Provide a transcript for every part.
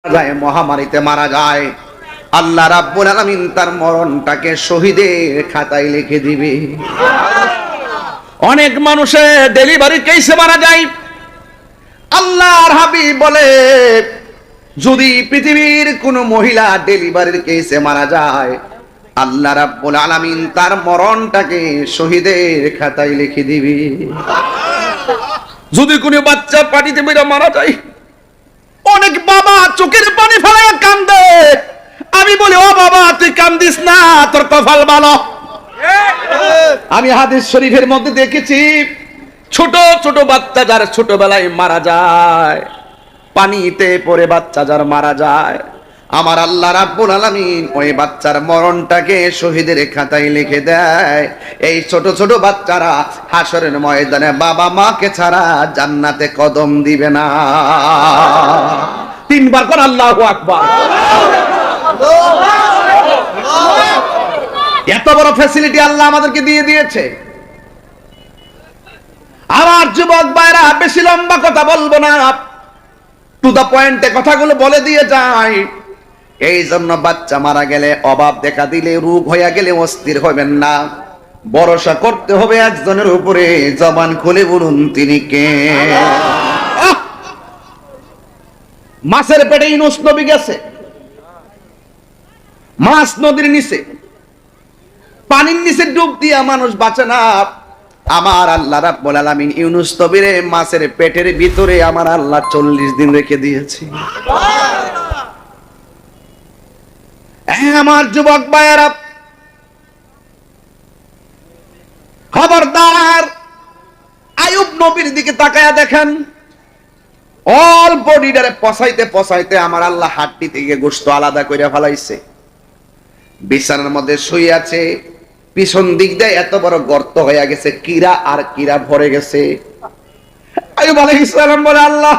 যায়, মহামারীতে মারা যায়, আল্লাহ রাব্বুল আলামিন তার মরণটাকে শহীদের খাতায় লিখে দিবে। অনেক মানুষে ডেলিভারি কেসে মারা যায়। আল্লাহর হাবিব বলে, যদি পৃথিবীর কোন মহিলা ডেলিভারির কেসে মারা যায়, আল্লাহ রাব্বুল আলামিন তার মরণটাকে শহীদের খাতায় লিখে দিবে। যদি কোনো বাচ্চা পানিতে পড়ে মারা যায়, অনেক বাবা চোখের পানি ফেলে কান্দে। আমি বলি, ও বাবা তুই কান্দিস না, তোর কপাল ভালো। আমি হাদিস শরীফের মধ্যে দেখেছি, ছোট ছোট বাচ্চা যার ছোটবেলায় মারা যায়, পানিতে পড়ে বাচ্চা যার মারা যায়, আমার আল্লাহ রাব্বুল আলামিন ওই বাচ্চার মরণটাকে শহীদের খাতায় লিখে দেয়। এই ছোট ছোট বাচ্চারা হাসরের ময়দানে বাবা মাকে ছাড়া জান্নাতে কদম দিবে না। তিনবার কোন আল্লাহু আকবার। এত বড় ফ্যাসিলিটি আল্লাহ আমাদেরকে দিয়ে দিয়েছে। আমার যুবক ভাইরা, বেশি লম্বা কথা বলবো না, টু দা পয়েন্টে কথাগুলো বলে দিয়ে যায়। এই জন্য বাচ্চা মারা গেলে, অভাব দেখা দিলে, রোগ হয়ে গেলে অস্থির হবেন না। ভরসা করতে হবে একজনের উপরে। জবান খুলে বলুন, তিনি কে? মাছের পেটে ইউনূস নবী গেছে, মাছ নদীর নিচে, পানির নিচে ডুব দিয়া মানুষ বাঁচে না। আমার আল্লাহ রাব্বুল আলামিন ইউনূস নবীরে মাছের পেটের ভিতরে আমার আল্লাহ 40 দিন রেখে দিয়েছে। আমার যুবক ভাইয়েরা, খবরদার আইয়ুব নবীর দিকে তাকায়া দেখেন। অল্প বডিটারে পচাইতে পচাইতে আমার আল্লাহ হাড্ডি থেকে গোশত আলাদা করে ফেলাইছে। বিছানার মধ্যে শুয়ে আছে, পিছন দিক দিয়ে এত বড় গর্ত হয়ে গেছে, কীরা আর কীরা ভরে গেছে। আইয়ুব আলাইহিস সালাম বলে, আল্লাহ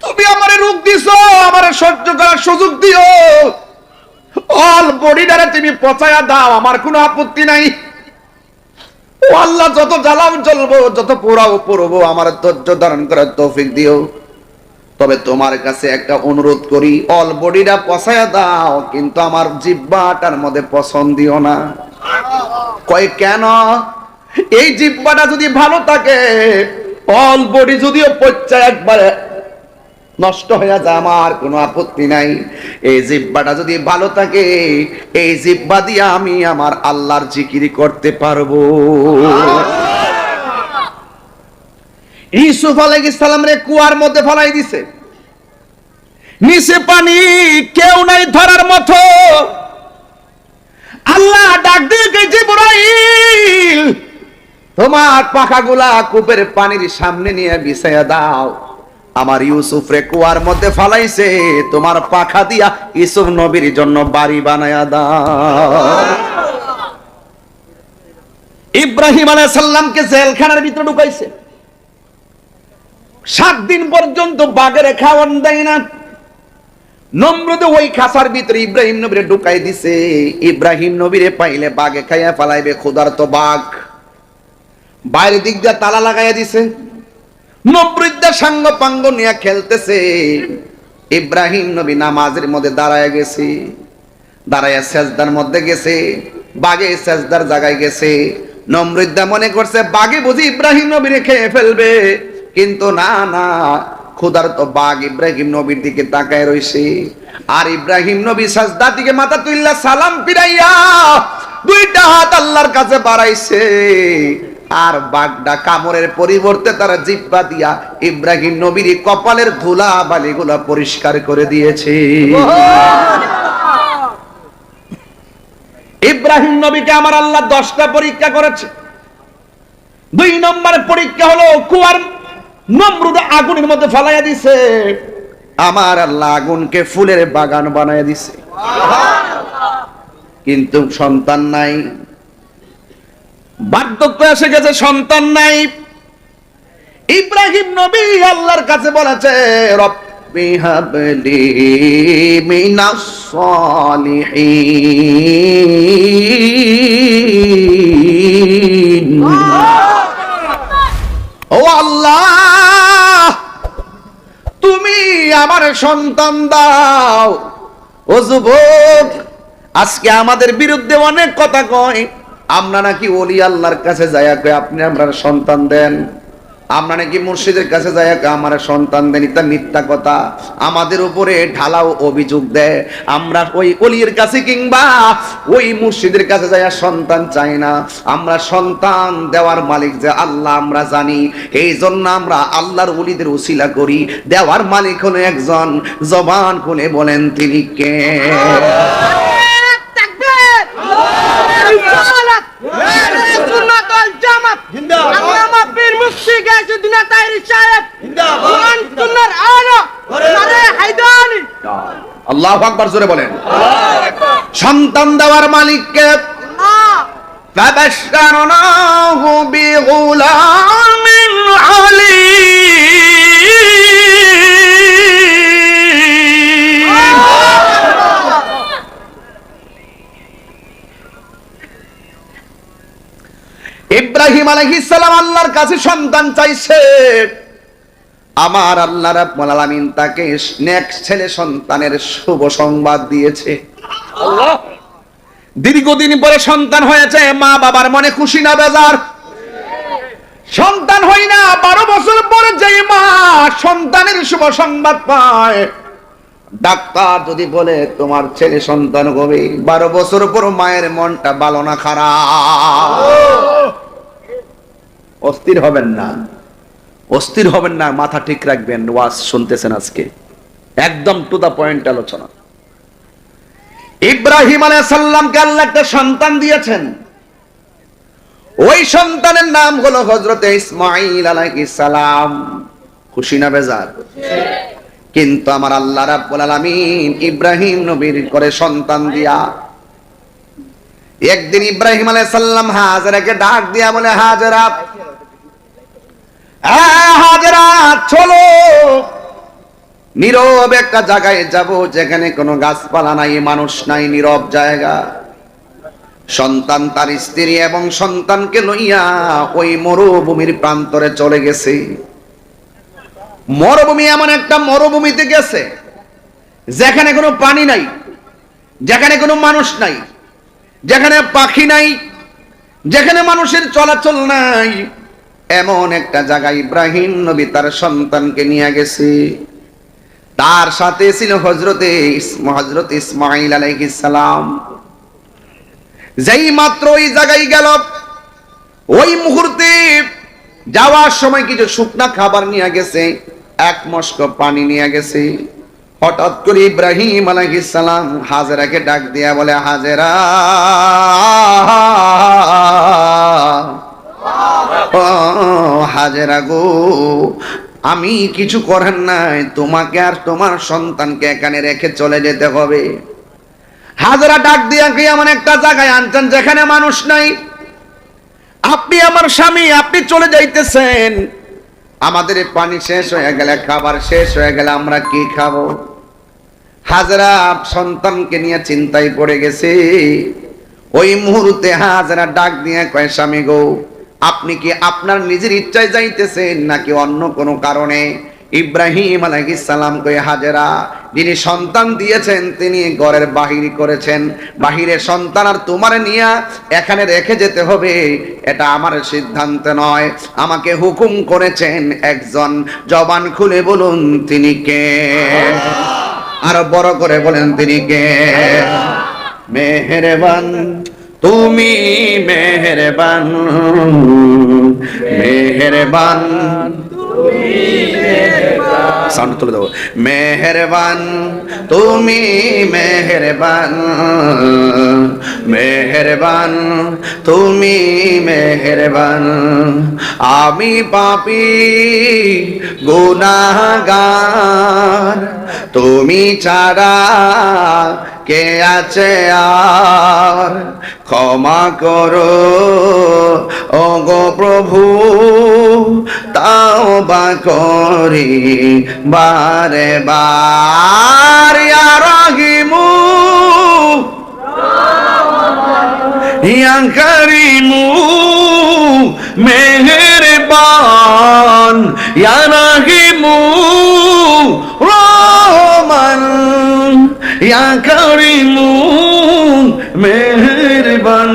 তুমি আমারে রোগ দিছো, আমারে সহ্য করার সুযোগ দিও, অল বডিটারে তুমি পচায়া দাও, আমার কোনো আপত্তি নাই। ও আল্লাহ, যত জ্বালাও জ্বলবো, যত পোড়াও পোড়বো, আমার ধৈর্য ধারণ করার তৌফিক দিও। তবে তোমার কাছে একটা অনুরোধ করি, অল বডিটা পচায়া দাও, কিন্তু আমার জিহ্বাটার মধ্যে পছন্দ দিও না। কয় কেন? এই জিহ্বাটা যদি ভালো থাকে, অল বডি যদিও পচা একবারে নষ্ট হয়ে যায়, আমার কোনো আপত্তি নাই। এই জিহ্বাটা যদি ভালো থাকে, এই জিহ্বা দিয়ে আমি আমার আল্লাহর জিকির করতে পারবো। ইউসুফ আলাইহিস সালাম রে কুয়ার মধ্যে ফেলাই দিছে, নিচে পানি, কেউ নাই ধরার মতো। আল্লাহ ডাক দিয়ে, জিবরাইল তোমার পাখাগুলা কূপের পানির সামনে নিয়ে বিছায়া দাও। আমার ইউসুফ রে কুয়ার মধ্যে ফালাইছে, তোমার পাখা দিয়া ইউসুফ নবীর জন্য বাড়ি বানায়া দাও। ইব্রাহিম আলাইহিস সালামকে জেলখানার ভিতরে ঢুকাইছে, 7 দিন পর্যন্ত বাঘের খাওয়ান দেয় না। নমরুদ ওই খাঁচার ভিতরে ইব্রাহিম নবীরে ঢুকাই দিছে। ইব্রাহিম নবীরে পাইলে বাঘে খাইয়া ফালাইবে, ক্ষুধার্ত বাঘ। বাইরের দিক দিয়ে তালা লাগাইয়া দিছে, নমরুদ সাঙ্গ পাঙ্গ নিয়ে খেলতেছে। ইব্রাহিম নবী নামাজের মধ্যে দাঁড়ায় গেছে, দাঁড়াইয়া সেজদার মধ্যে গেছে, বাঘে সেজদার জায়গায় গেছে। নমরুদ মনে করছে বাঘে বুঝি ইব্রাহিম নবীরে খেয়ে ফেলবে, কিন্তু না না, ক্ষুধার্ত বাঘ ইব্রাহিম নবীর দিকে তাকায় রইছে। আর ইব্রাহিম নবী সাজদা থেকে মাথা তুইল্লা সালাম ফিরাইয়া 2টা হাত আল্লাহর কাছে বাড়াইছে। আর বাঘটা কামড়ের পরিবর্তে তারা জিহ্বা দিয়া ইব্রাহিম নবীর কপালের ধুলা বালিগুলা পরিষ্কার করে দিয়েছে। ইব্রাহিম নবীকে আমার আল্লাহ 10টা পরীক্ষা করেছে। 2 নম্বর পরীক্ষা হলো কুয়ার নমরুদ আগুনের মধ্যে ফালাইয়া দিছে, আমার আল্লাহ আগুনকে ফুলের বাগান বানাইয়া দিছে। কিন্তু সন্তান নাই, বার্ধক্য এসে গেছে, সন্তান নাই। ইব্রাহিম নবী আল্লাহর কাছে বলেছে, রব্বি হাবলি মিনাস সালিহিন। ও আল্লাহ, তুমি আমার সন্তান দাও। ও যুবক, আজকে আমাদের বিরুদ্ধে অনেক কথা কয়, আমরা নাকি ওলি আল্লাহর কাছে যাইয়া কই আপনি আমরা সন্তান দেন, আমরা নাকি মুর্শিদের কাছে যাইয়া কই আমার সন্তান দেন। এটা মিথ্যা কথা, আমাদের উপরে ঢালাও অভিযোগ দেয়। আমরা ওই ওলির কাছে কিংবা ওই মুর্শিদের কাছে যাইয়া সন্তান চাই না, আমরা সন্তান দেওয়ার মালিক যে আল্লাহ আমরা জানি। এই জন্য আমরা আল্লাহর ওলিদের উসিলা করি। দেওয়ার মালিক হলো একজন, জবান খুলে বলেন তিনি কে? আল্লাহু আকবার, জোরে বলেন। সন্তান দেওয়ার মালিককে। ফাবাশশারনাহু বিগুলামিন আলীম। ইব্রাহিম আলাইহিস সালাম আল্লাহর কাছে সন্তান চাইছে, আমার আল্লাহ রাব্বুল আলামিন তাকে নেক ছেলে সন্তানের শুভ সংবাদ দিয়েছে। আল্লাহ, দীর্ঘদিন পরে সন্তান হয়েছে, মা বাবার মনে খুশি না বেজার? সন্তান হয় না, 12 বছর পরে যে মা সন্তানের শুভ সংবাদ পায়, ডাক্তার যদি বলে তোমার ছেলে সন্তান হবে, 12 বছর পর মায়ের মনটা ভালো না খারাপ? অস্থির হবেন না, অস্থির হবেন না, মাথা ঠিক রাখবেন। ওয়াজ শুনতেছেন আজকে, একদম টু দা পয়েন্ট আলোচনা। ইব্রাহিম আলাইহিস সালামকে আল্লাহ একটা সন্তান দিয়েছেন, ওই সন্তানের নাম হলো হযরতে ইসমাঈল আলাইহিস সালাম। খুশি না বেজার? কিন্তু আমার আল্লাহ রাব্বুল আলামিন ইব্রাহিম নবীর করে সন্তান দিয়া, একদিন ইব্রাহিম আলাইহিস সালাম হাজেরাকে ডাক দিয়া বলে, হাজেরা, হাজেরা চলো, নীরব একটা জায়গায় যাব, যেখানে কোনো গাছপালা নাই, মানুষ নাই, নীরব জায়গা। সন্তান তার স্ত্রী এবং সন্তানকে লইয়া ওই মরুভূমির প্রান্তরে চলে গেছে। মরুভূমি এমন একটা মরুভূমিতে গেছে যেখানে কোনো পানি নাই, যেখানে কোনো মানুষ নাই, যেখানে পাখি নাই, যেখানে মানুষের চলাচল নাই, এমন একটা জায়গায় ইব্রাহিম নবী তার সন্তানকে নিয়ে গেছে। তার সাথে ছিল হযরত ইসমাঈল আলাইহিস সালাম। যেই মাত্র ওই জায়গায় গেল, ওই মুহূর্তে যাওয়ার সময় কিছু শুকনা খাবার নিয়ে গেছে, এক মশক পানি নিয়ে গেছে। হঠাৎ করে ইব্রাহিম আলাইহিস সালাম হাজেরাকে ডাক দিয়া বলে, হাজেরা, ও হাজেরা গো, আমি কিছু করার নাই, তোমাকে আর তোমার সন্তানকে এখানে রেখে চলে যেতে হবে। হাজেরা ডাক দিয়া কি এমন একটা জায়গায় আনছেন যেখানে মানুষ নাই, আপনি আমার স্বামী, আপনি চলে যাইতেছেন, আমাদের পানি শেষ হয়ে গেলে, খাবার শেষ হয়ে গেলে আমরা কি খাবো? হাজেরা সন্তানকে নিয়ে চিন্তায় পড়ে গেছে। ওই মুহূর্তে হাজেরা ডাক দিয়ে কয়, স্বামী গো, আপনি কি আপনার নিজের ইচ্ছায় যাইতেছেন নাকি অন্য কোনো কারণে? ইব্রাহিম আলাইহিস সালাম কয়, হাজেরা, যিনি সন্তান দিয়েছেন তিনি ঘরের বাহির করেছেন, বাহিরে সন্তান আর তোমার নিয়ে এখানে রেখে যেতে হবে, এটা আমার সিদ্ধান্ত নয়, আমাকে হুকুম করেছেন একজন। জবান খুলে বলুন তিনি কে? আর বড় করে বলেন তিনি কে? মেহেরবান তুমি, মেহেরবান, মেহেরবান সাউন্ড তুলে দাও। মেহেরবান তুমি, মেহেরবান, মেহেরবান তুমি, মেহেরবান, আমি পাপী গুনাহগার, তুমি ছাড়া কে আছে আর, ক্ষমা করো ও গো প্রভু, তাওবা করি বারে বার, ইয়া রাহিমু ইয়া কারিমু, মেহেরবান মেহেরবান ইয়া রাহিমু রহমান ইয়া কারিমু মেহেরবান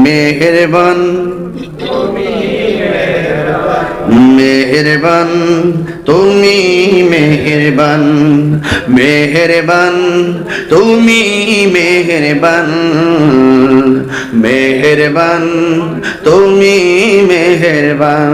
মেহেরবান মেহেরবান তুমি মেহেরবান মেহেরবান তুমি মেহেরবান মেহেরবান তুমি মেহেরবান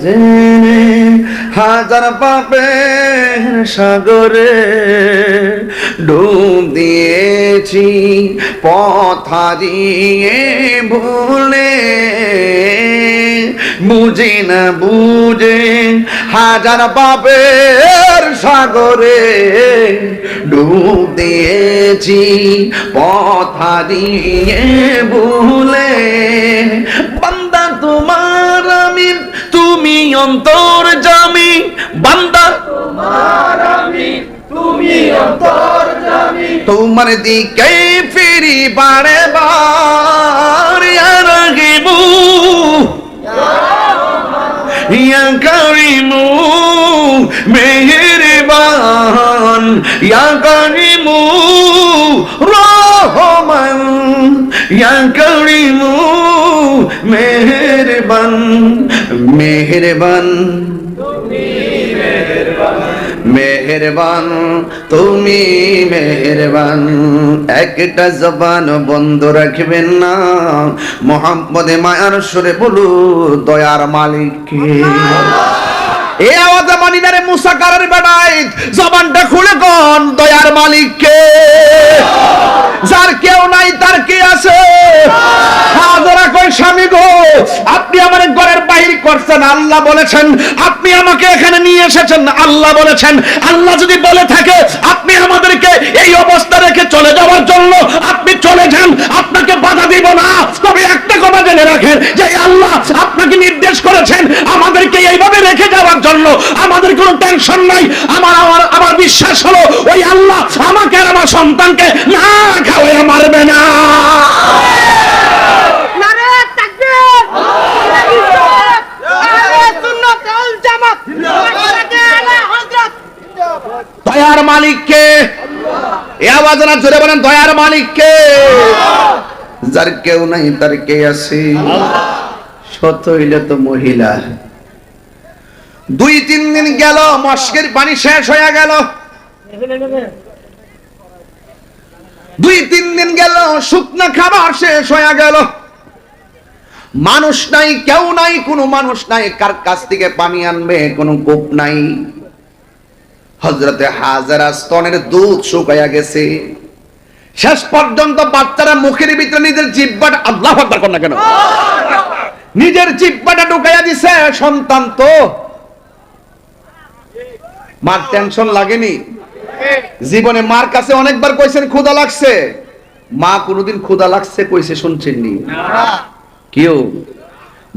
জেনে হাজার পাপের সাগরে ডুব দিয়েছি পথ হারিয়ে ভুলে বুঝে না বুঝে হাজার পাপের সাগরে ডুব দিয়েছি পথ হারিয়ে ভুলে বান্দা তোমার আমি তুমি অন্তর্যামী বান্দা তোমার আমি তুমি অন্তর্যামী তোমার দিকে ফিরি বারে বার ইয়া রাহিমু ইয়া কারিমু মেহেরবান ইয়া কারিমু রহমান ইয়া কারিমু মেহেরবান মেহেরবান মেহেরবান তুমি মেহেরবান একটা জবান বন্ধ রাখবেন না মোহাম্মদে মায়ার সুরে বলু দয়ার মালিক কে এই আওয়াজে মানিনারে মুসা কারার বেড়াই জবানটা খুলে কোন দয়ার মালিক কে যার কেউ নাই তার কে আছে হাজারা কই স্বামী গো আপনি আমার ঘরের বাইরে করছেন আল্লাহ বলেছেন আপনি আমাকে এখানে নিয়ে এসেছেন আল্লাহ বলেছেন আল্লাহ যদি বলে থাকে আপনি আমাদেরকে এই অবস্থা রেখে চলে যাওয়ার জন্য আপনি চলে যান আপনাকে বাধা দিব না তবে একটা কথা জেনে রাখেন যে আল্লাহ আপনাকে নির্দেশ করেছেন আমাদেরকে এইভাবে রেখে যাওয়ার জন্য আমাদের কোনো টেনশন নাই আমার বিশ্বাস হলো ওই আল্লাহ আমাকে আর আমার সন্তানকে না খাওয়ায় মারবে না দয়ার মালিককে এই আওয়াজ না জোরে বলেন দয়ার মালিককে যার কেউ নাই তার কে আছে শত হইলে তো মহিলা 2-3 দিন গেল মস্কের পানি শেষ হয়ে গেল 2-3 দিন গেল শুকনা খাবার শেষ হয়ে গেল মানুষ নাই কেউ নাই কোনো মানুষ নাই কার কাছ থেকে পানি আনবে কোনো কূপ নাই হযরতে হাজেরা স্তনের দুধ শুকায়া গেছে শেষ পর্যন্ত বাচ্চারা মুখের ভিতরে নিজের জিহ্বাটা আল্লাহু আকবার কর না কেন নিজের জিহ্বাটা ঢুকাইয়া দিছে সন্তান তো মার টেনশন লাগেনি জীবনে মার কাছে অনেকবার কইছেন ক্ষুধা লাগছে মা কোনোদিন ক্ষুধা লাগছে কইছে শুনছেননি না কেউ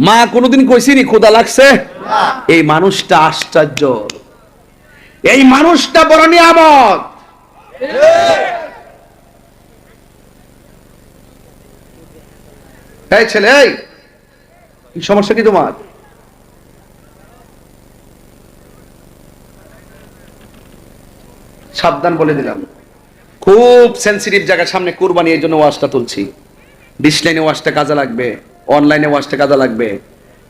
মা কোনোদিন কইছেনি ক্ষুধা লাগছে না এই মানুষটা আশ্চর্য এই মানুষটা বড় নিয়ামত এই ছেলে এই কি সমস্যা কি তোমার সাবধান বলে দিলাম খুব সেনসিটিভ জায়গার সামনে কুরবানি এর জন্য ওয়াজটা তুলছি ডিসলাইনে ওয়াজটা কাজে লাগবে অনলাইনে ওয়াজটা কাজে লাগবে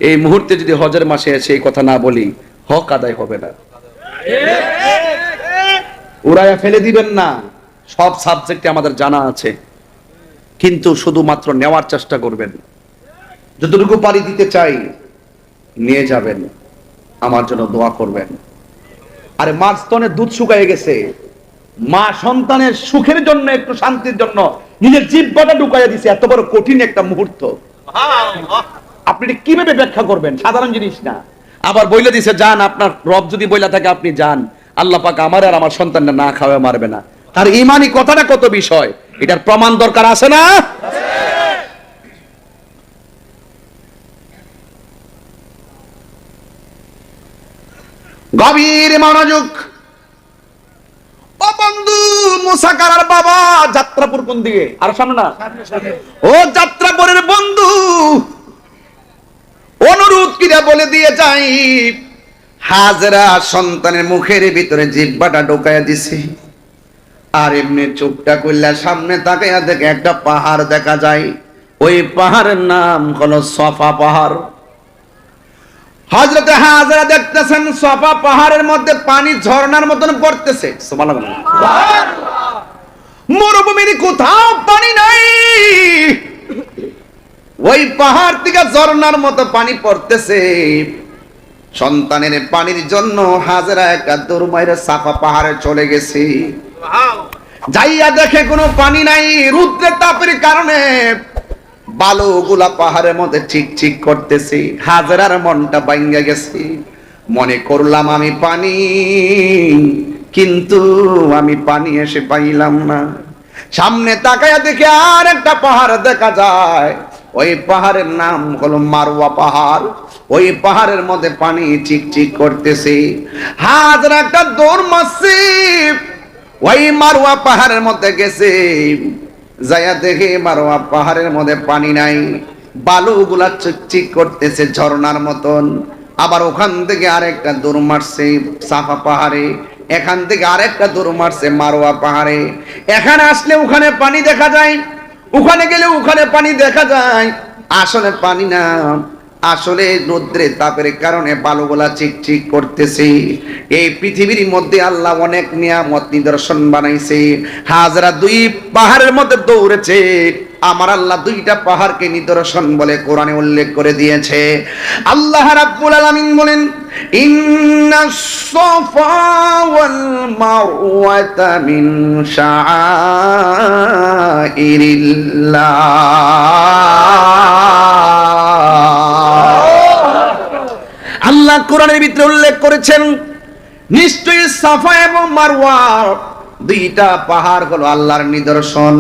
এই মুহূর্তে যদি হজের মাসে এসে এই কথা না বলি হক আদায় হবে না উড়াইয়া ফেলে দিবেন না সব সাবজেক্টে আমাদের জানা আছে কিন্তু শুধুমাত্র নেওয়ার চেষ্টা করবেন যতটুকু পারি দিতে চাই নিয়ে যাবেন আমার জন্য দোয়া করবেন আরে মার স্তনে দুধ শুকায় গেছে মা সন্তানের সুখের জন্য একটু শান্তির জন্য নিজের জিহ্বাটা ঢুকাইয়া দিছে এত বড় কঠিন একটা মুহূর্ত আপনি কিভাবে ব্যাখ্যা করবেন সাধারণ জিনিস না আবার বইলে দিছে যান আপনার রব যদি বইলা থাকে আপনি যান আল্লাহ পাক আমার আর আমার সন্তানটা না খাওয়া মারবে না তার ঈমানি কথাটা কত বিষয় এটার প্রমাণ দরকার আছে না গভীর মনোযোগ। ও বন্ধু, মুসা কারার বাবা যাত্রাপুর কোন দিকে? আর সামনে না? ও যাত্রাপুরের বন্ধু, অনুরোধ কিরা বলে দিয়ে যাই, হাজেরা সন্তানের মুখের ভিতরে জিহ্বাটা ঢোকায়া দিছে, আর এমনি চোখটা কইলা সামনে তাকাইয়া দেখে একটা পাহাড় দেখা যায়। ওই পাহাড়ের নাম হলো সফা পাহাড়। হযরতে হাজেরা দেখতেছেন সফা পাহাড়ের মধ্যে পানি ঝর্ণার মতন পড়তেছে। সুবহানাল্লাহ। মরুভূমির কোথাও পানি নাই, ওই পাহাড় থেকে ঝর্ণার মতো পানি পড়তেছে। সন্তানের পানির জন্য হাজেরা একটা দৌড় মাইরে সাফা পাহাড়ে চলে গেছে। যাইয়া দেখে কোনো পানি নাই, রৌদ্রের তাপের কারণে বালুগুলা পাহাড়ের মধ্যে চিকচিক করতেছে। হাজেরার মনটা ভাঙ্গা গেছে, মনে করলাম আমি পানি, কিন্তু আমি পানি এসে পাইলাম না। সামনে তাকায়া দেখে আর একটা পাহাড় দেখা যায়, ওই পাহাড়ের নাম হলো মারওয়া পাহাড়। ওই পাহাড়ের মধ্যে পানি চিকচিক করতেছে। হাজেরা একটা দৌড় মারছে, ওই মারওয়া পাহাড়ের মধ্যে গেছে। যাইয়া দেখে মারওয়া পাহাড়ের মধ্যে পানি নাই, বালুগুলা চিকচিক করতেছে ঝর্ণার মতন। আবার ওখান থেকে আরেকটা দৌড় মারছে সাফা পাহাড়ে, এখান থেকে আরেকটা দৌড় মারছে মারওয়া পাহাড়ে। এখানে আসলে ওখানে পানি দেখা যায়, ওখানে গেলে ওখানে পানি দেখা যায়। আসলে পানি না, আসলে রৌদ্রের তাপের কারণে বালুগুলা চিকচিক করতেছে। এই পৃথিবীর মধ্যে আল্লাহ অনেক নিয়ামত নিদর্শন বানাইছে। হাজেরা দুই পাহাড়ের মধ্যে দৌড়েছে, আমার আল্লাহ দুইটা পাহাড়কে নিদর্শন বলে কোরআনে উল্লেখ করে দিয়েছে। আল্লাহ রাব্বুল আলামিন বলেন, ইন্নাস সাফা ওয়াল মারওয়াতা মিন শাআইরিল্লাহ। আল্লাহ কোরআনের ভিতরে উল্লেখ করেছেন, নিশ্চয়ই সাফা এবং মারওয়া দুইটা পাহাড় হলো আল্লাহর নিদর্শন।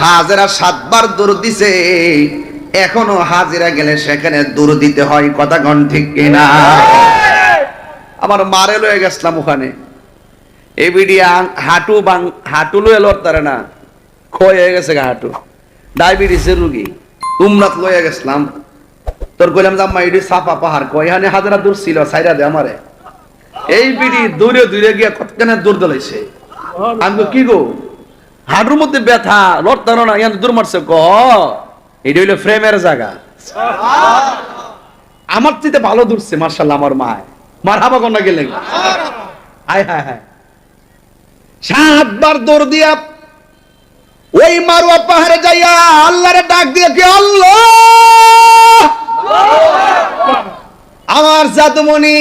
হাজেরা 7 বার দৌড় দিছে, এখনো হাজিরা গেলে সেখানে দৌড় দিতে হয়। কথা কোন ঠিক কিনা? আমার মারে লয়ে গেছিলাম ওখানে, এই বিডিয়া হাঁটু লয়ে লড়তারে না, ক্ষয় হয়ে গেছে হাঁটু, ডায়াবেটিসের রুগী। উমরাত লয়ে গেছিলাম, তোর কইলাম জাম্মা এটি সাফা পাহাড়, কইখানে হাজারা দূর ছিল, সাইরা দে আমারে। এই বিড়ি দূরে দূরে গিয়া কতখানে দৌড় দলাইছে। আমি কি গো, হাঁটুর মধ্যে ব্যথা, লড়তানো না, ইয়ান দূর মারছে। ক এটা হইলো ফ্রেমের জায়গা। আমার চেয়ে ভালো দূরছে মার্শাল্লাহ আমার মা। মার হাবা কন্যা গেলে হায় হায় হায়, 7 বার দৌড় দিয়া ওই মারওয়া পাহাড়ে যাইয়া আল্লাহরে ডাক দিয়ে কি, আল্লাহ আমার জাদুমণি